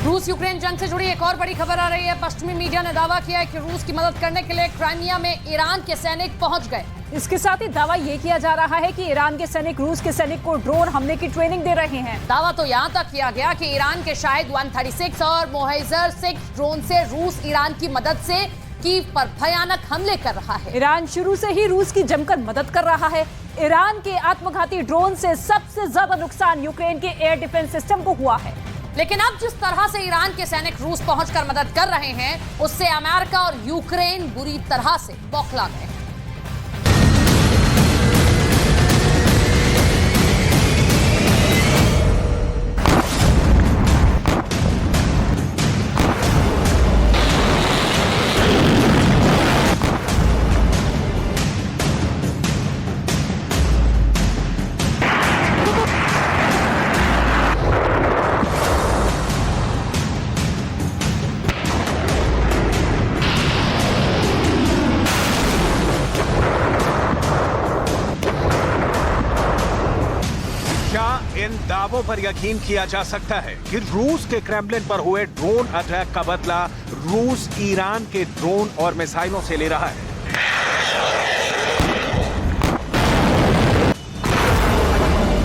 रूस यूक्रेन जंग से जुड़ी एक और बड़ी खबर आ रही है। पश्चिमी मीडिया ने दावा किया है कि रूस की मदद करने के लिए क्राइमिया में ईरान के सैनिक पहुंच गए। इसके साथ ही दावा ये किया जा रहा है कि ईरान के सैनिक रूस के सैनिक को ड्रोन हमले की ट्रेनिंग दे रहे हैं। दावा तो यहां तक किया गया कि ईरान के शायद 136 और मोहेजर 6 ड्रोन से रूस ईरान की मदद से कीव पर भयानक हमले कर रहा है। ईरान शुरू से ही रूस की जमकर मदद कर रहा है। ईरान के आत्मघाती ड्रोन से सबसे ज्यादा नुकसान यूक्रेन के एयर डिफेंस सिस्टम को हुआ है। लेकिन अब जिस तरह से ईरान के सैनिक रूस पहुंचकर मदद कर रहे हैं, उससे अमेरिका और यूक्रेन बुरी तरह से बौखला गए। इन दावों पर यकीन किया जा सकता है कि रूस के क्रेमलिन पर हुए ड्रोन अटैक का बदला रूस ईरान के ड्रोन और मिसाइलों से ले रहा है।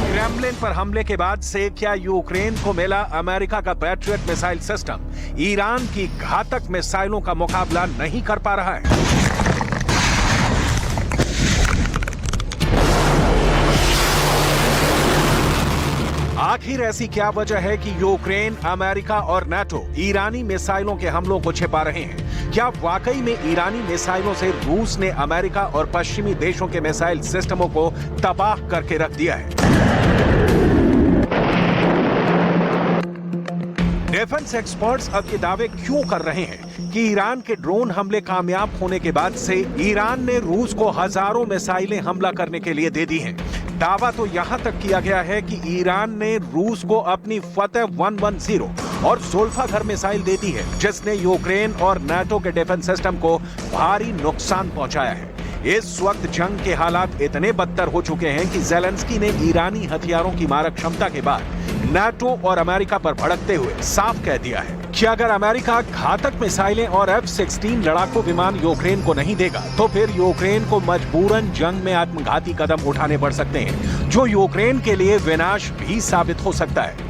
क्रेमलिन पर हमले के बाद से क्या यूक्रेन को मिला अमेरिका का पैट्रियट मिसाइल सिस्टम ईरान की घातक मिसाइलों का मुकाबला नहीं कर पा रहा है? आखिर ऐसी क्या वजह है कि यूक्रेन, अमेरिका और नाटो ईरानी मिसाइलों के हमलों को छिपा रहे हैं? क्या वाकई में ईरानी मिसाइलों से रूस ने अमेरिका और पश्चिमी देशों के मिसाइल सिस्टमों को तबाह करके रख दिया है? डिफेंस एक्सपर्ट्स अब ये दावे क्यों कर रहे हैं कि ईरान के ड्रोन हमले कामयाब होने के बाद से ईरान ने रूस को हजारों मिसाइलें हमला करने के लिए दे दी हैं? दावा तो यहां तक किया गया है कि ईरान ने रूस को अपनी फतेह 110 और जुल्फागर मिसाइल दे दी है, जिसने यूक्रेन और नाटो के डिफेंस सिस्टम को भारी नुकसान पहुंचाया है। इस वक्त जंग के हालात इतने बदतर हो चुके हैं कि ज़ेलेंस्की ने ईरानी हथियारों की मारक क्षमता के बाद नाटो और अमेरिका पर भड़कते हुए साफ कह दिया है कि अगर अमेरिका घातक मिसाइलें और F-16 लड़ाकू विमान यूक्रेन को नहीं देगा तो फिर यूक्रेन को मजबूरन जंग में आत्मघाती कदम उठाने पड़ सकते हैं, जो यूक्रेन के लिए विनाश भी साबित हो सकता है।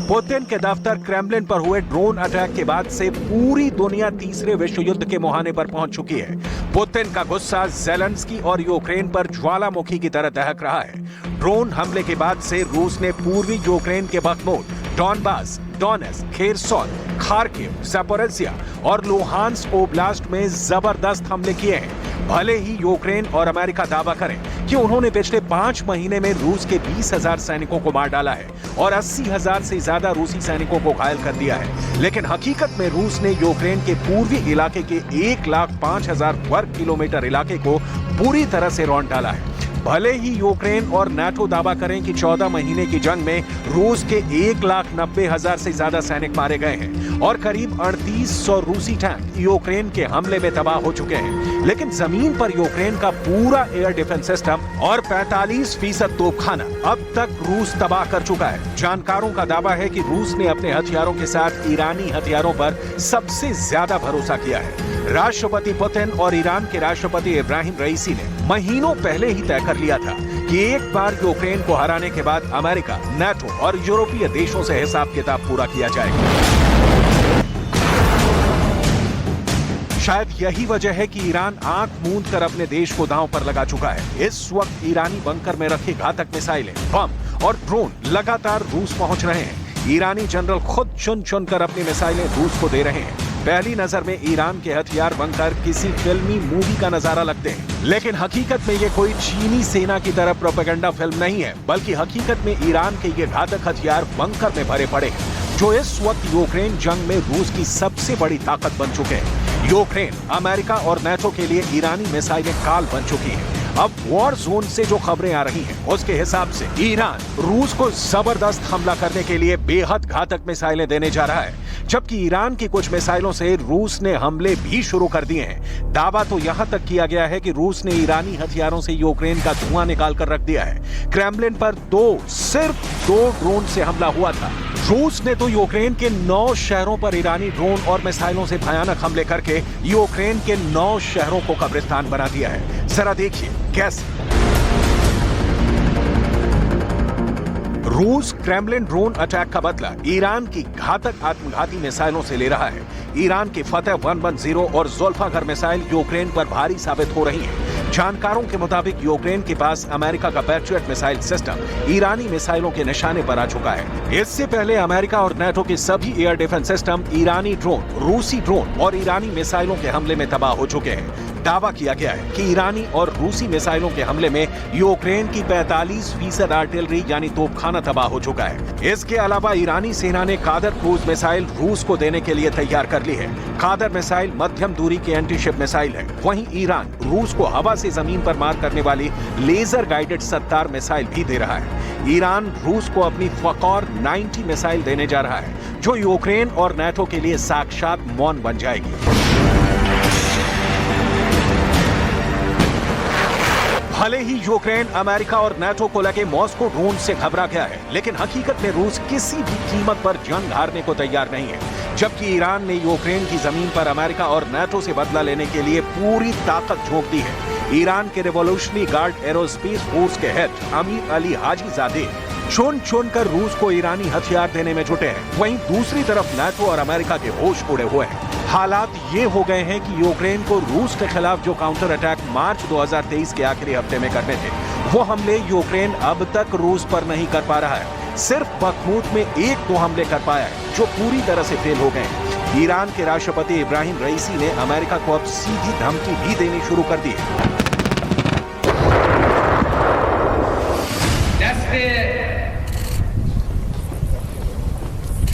पुतिन के दफ्तर क्रेमलिन पर हुए ड्रोन अटैक के बाद से पूरी दुनिया तीसरे विश्व युद्ध के मुहाने पर पहुंच चुकी है। पुतिन का गुस्सा ज़ेलेंस्की और यूक्रेन पर ज्वालामुखी की तरह दहक रहा है। ड्रोन हमले के बाद से रूस ने पूर्वी यूक्रेन के बख्मूट, Donbas, Donetsk, Kherson, Kharkiv, Zaporizhzhia और लुहांस्क ओब्लास्ट में जबरदस्त हमले किए हैं। भले ही यूक्रेन और अमेरिका दावा करें कि उन्होंने पिछले 5 महीने में रूस के 20,000 सैनिकों को मार डाला है और 80,000 से ज्यादा रूसी सैनिकों को घायल कर दिया है, लेकिन हकीकत में रूस ने यूक्रेन के पूर्वी इलाके के 1,05,000 वर्ग किलोमीटर इलाके को बुरी तरह से रौंद डाला है। भले ही यूक्रेन और नाटो दावा करें कि 14 महीने की जंग में रूस के 1,90,000 से ज्यादा सैनिक मारे गए हैं और करीब 3,800 रूसी टैंक यूक्रेन के हमले में तबाह हो चुके हैं, लेकिन जमीन पर यूक्रेन का पूरा एयर डिफेंस सिस्टम और 45% तोपखाना अब तक रूस तबाह कर चुका है। जानकारों का दावा है कि रूस ने अपने हथियारों के साथ ईरानी हथियारों पर सबसे ज्यादा भरोसा किया है। राष्ट्रपति पुतिन और ईरान के राष्ट्रपति इब्राहिम रईसी ने महीनों पहले ही तय कर लिया था कि एक बार यूक्रेन को हराने के बाद अमेरिका, नाटो और यूरोपीय देशों से हिसाब किताब पूरा किया जाएगा। शायद यही वजह है कि ईरान आंख मूंद कर अपने देश को दांव पर लगा चुका है। इस वक्त ईरानी बंकर में रखी घातक मिसाइलें, बम और ड्रोन लगातार रूस पहुंच रहे हैं। ईरानी जनरल खुद चुन चुन कर अपनी मिसाइलें रूस को दे रहे हैं। पहली नजर में ईरान के हथियार बनकर किसी फिल्मी मूवी का नजारा लगते हैं, लेकिन हकीकत में ये कोई चीनी सेना की तरह प्रोपेगेंडा फिल्म नहीं है, बल्कि हकीकत में ईरान के ये घातक हथियार बंकर में भरे पड़े हैं, जो इस वक्त यूक्रेन जंग में रूस की सबसे बड़ी ताकत बन चुके हैं। यूक्रेन, अमेरिका और नाटो के लिए ईरानी मिसाइलें काल बन चुकी हैं। अब वॉर जोन से जो खबरें आ रही हैं, उसके हिसाब से ईरान रूस को जबरदस्त हमला करने के लिए बेहद घातक मिसाइलें देने जा रहा है। जबकि ईरान की कुछ मिसाइलों से रूस ने हमले भी शुरू कर दिए हैं। दावा तो यहां तक किया गया है कि रूस ने ईरानी हथियारों से यूक्रेन का धुआं निकाल कर रख दिया है। क्रेमलिन पर सिर्फ दो ड्रोन से हमला हुआ था। रूस ने तो यूक्रेन के 9 शहरों पर ईरानी ड्रोन और मिसाइलों से भयानक हमले करके यूक्रेन के 9 शहरों को कब्रिस्तान बना दिया है। जरा देखिए कैसे। रूस क्रेमलिन ड्रोन अटैक का बदला ईरान की घातक आत्मघाती मिसाइलों से ले रहा है। ईरान की फतेह 110 और ज़ुल्फ़ाकार मिसाइल यूक्रेन पर भारी साबित हो रही है। जानकारों के मुताबिक यूक्रेन के पास अमेरिका का पैट्रियट मिसाइल सिस्टम ईरानी मिसाइलों के निशाने पर आ चुका है। इससे पहले अमेरिका और नाटो के सभी एयर डिफेंस सिस्टम ईरानी ड्रोन, रूसी ड्रोन और ईरानी मिसाइलों के हमले में तबाह हो चुके हैं। दावा किया गया है कि ईरानी और रूसी मिसाइलों के हमले में यूक्रेन की 45% आर्टिलरी यानी तोपखाना तबाह हो चुका है। इसके अलावा ईरानी सेना ने कादर क्रूज मिसाइल रूस को देने के लिए तैयार कर ली है। कादर मिसाइल मध्यम दूरी की एंटीशिप मिसाइल है। वहीं ईरान रूस को हवा से जमीन पर मार करने वाली लेजर गाइडेड सत्तार मिसाइल भी दे रहा है। ईरान रूस को अपनी फ़क़ौर 90 मिसाइल देने जा रहा है, जो यूक्रेन और नाटो के लिए साक्षात मौन बन जाएगी। भले ही यूक्रेन अमेरिका और नाटो को लगे मॉस्को ड्रोन से घबरा गया है, लेकिन हकीकत में रूस किसी भी कीमत पर जंग हारने को तैयार नहीं है। जबकि ईरान ने यूक्रेन की जमीन पर अमेरिका और नाटो से बदला लेने के लिए पूरी ताकत झोंक दी है। ईरान के रिवॉल्यूशनरी गार्ड एरोस्पेस फोर्स के हेड अमीर अली हाजीजादे चुन कर रूस को ईरानी हथियार देने में जुटे हैं। वहीं दूसरी तरफ नाटो और अमेरिका के होश उड़े हुए हैं। हालात ये हो गए हैं कि यूक्रेन को रूस के खिलाफ जो काउंटर अटैक मार्च 2023 के आखिरी हफ्ते में करने थे, वो हमले यूक्रेन अब तक रूस पर नहीं कर पा रहा है। सिर्फ बखमूत में 1-2 हमले कर पाया है, जो पूरी तरह से फेल हो गए हैं। ईरान के राष्ट्रपति इब्राहिम रईसी ने अमेरिका को अब सीधी धमकी भी देनी शुरू कर दी है।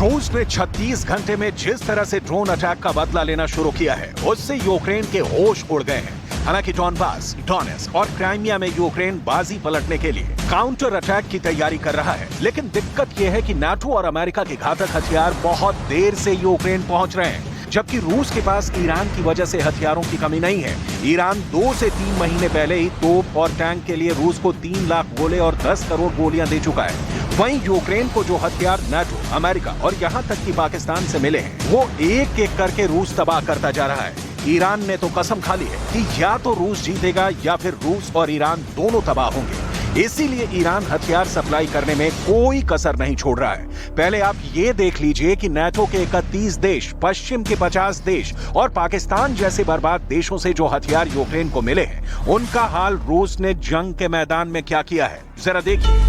रूस ने 36 घंटे में जिस तरह से ड्रोन अटैक का बदला लेना शुरू किया है, उससे यूक्रेन के होश उड़ गए हैं। हालांकि डॉनबास, डोनेट्स्क और क्राइमिया में यूक्रेन बाजी पलटने के लिए काउंटर अटैक की तैयारी कर रहा है, लेकिन दिक्कत यह है कि नाटो और अमेरिका के घातक हथियार बहुत देर से यूक्रेन पहुंच रहे हैं, जबकि रूस के पास ईरान की वजह से हथियारों की कमी नहीं है। ईरान 2 से 3 महीने पहले ही तोप और टैंक के लिए रूस को 3 लाख गोले और 10 करोड़ गोलियां दे चुका है। वहीं यूक्रेन को जो हथियार नाटो, अमेरिका और यहां तक कि पाकिस्तान से मिले हैं, वो एक-एक करके रूस तबाह करता जा रहा है। ईरान ने तो कसम खा ली है कि या तो रूस जीतेगा या फिर रूस और ईरान दोनों तबाह होंगे। इसीलिए ईरान हथियार सप्लाई करने में कोई कसर नहीं छोड़ रहा है। पहले आप ये देख लीजिए कि नाटो के 31 देश, पश्चिम के 50 देश और पाकिस्तान जैसे बर्बाद देशों से जो हथियार यूक्रेन को मिले हैं, उनका हाल रूस ने जंग के मैदान में क्या किया है, जरा देखिए।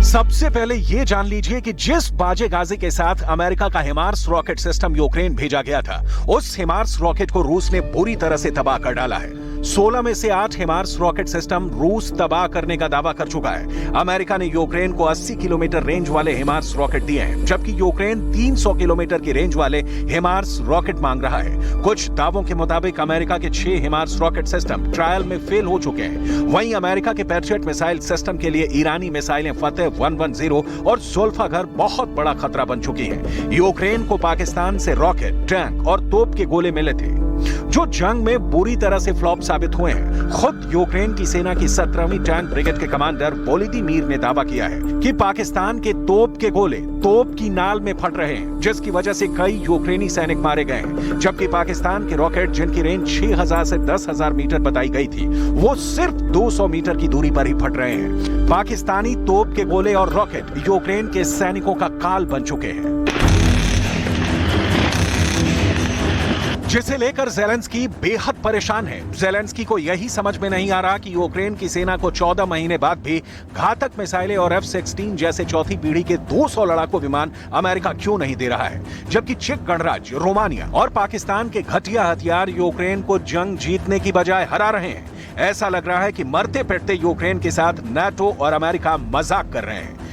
सबसे पहले ये जान लीजिए कि जिस बाजे गाजी के साथ अमेरिका का हिमार्स रॉकेट सिस्टम यूक्रेन भेजा गया था, उस हिमार्स रॉकेट को रूस ने बुरी तरह से तबाह कर डाला है। 16 में से 8 हिमार्स रॉकेट सिस्टम रूस तबाह करने का दावा कर चुका है। अमेरिका ने यूक्रेन को 80 किलोमीटर रेंज वाले हिमार्स रॉकेट दिए हैं, जबकि यूक्रेन 300 किलोमीटर की रेंज वाले हिमार्स रॉकेट मांग रहा है। कुछ दावों के मुताबिक अमेरिका के 6 हिमार्स रॉकेट सिस्टम ट्रायल में फेल हो चुके हैं। वहीं अमेरिका के पैट्रियट मिसाइल सिस्टम के लिए ईरानी मिसाइलें फतेह 110 और ज़ुल्फ़ाकार बहुत बड़ा खतरा बन चुकी हैं। यूक्रेन को पाकिस्तान से रॉकेट, टैंक और तोप के गोले मिले थे, जो जंग में बुरी तरह से फ्लॉप साबित हुए हैं। खुद यूक्रेन की सेना की 17वीं टैंक ब्रिगेड के कमांडर वोलोदिमीर ने दावा किया है कि पाकिस्तान के तोप के गोले तोप की नाल में फट रहे हैं, जिसकी वजह से कई यूक्रेनी सैनिक मारे गए हैं। जबकि पाकिस्तान के रॉकेट, जिनकी रेंज 6000 से 10,000 मीटर बताई गई थी, वो सिर्फ 200 मीटर की दूरी पर ही फट रहे हैं। पाकिस्तानी तोप के गोले और रॉकेट यूक्रेन के सैनिकों का काल बन चुके हैं, जिसे लेकर ज़ेलेंस्की बेहद परेशान है। ज़ेलेंस्की को यही समझ में नहीं आ रहा कि यूक्रेन की सेना को 14 महीने बाद भी घातक मिसाइलें और F-16 जैसे चौथी पीढ़ी के 200 लड़ाकू विमान अमेरिका क्यों नहीं दे रहा है, जबकि चेक गणराज्य, रोमानिया और पाकिस्तान के घटिया हथियार यूक्रेन को जंग जीतने की बजाय हरा रहे हैं। ऐसा लग रहा है कि मरते पिटते यूक्रेन के साथ नाटो और अमेरिका मजाक कर रहे हैं।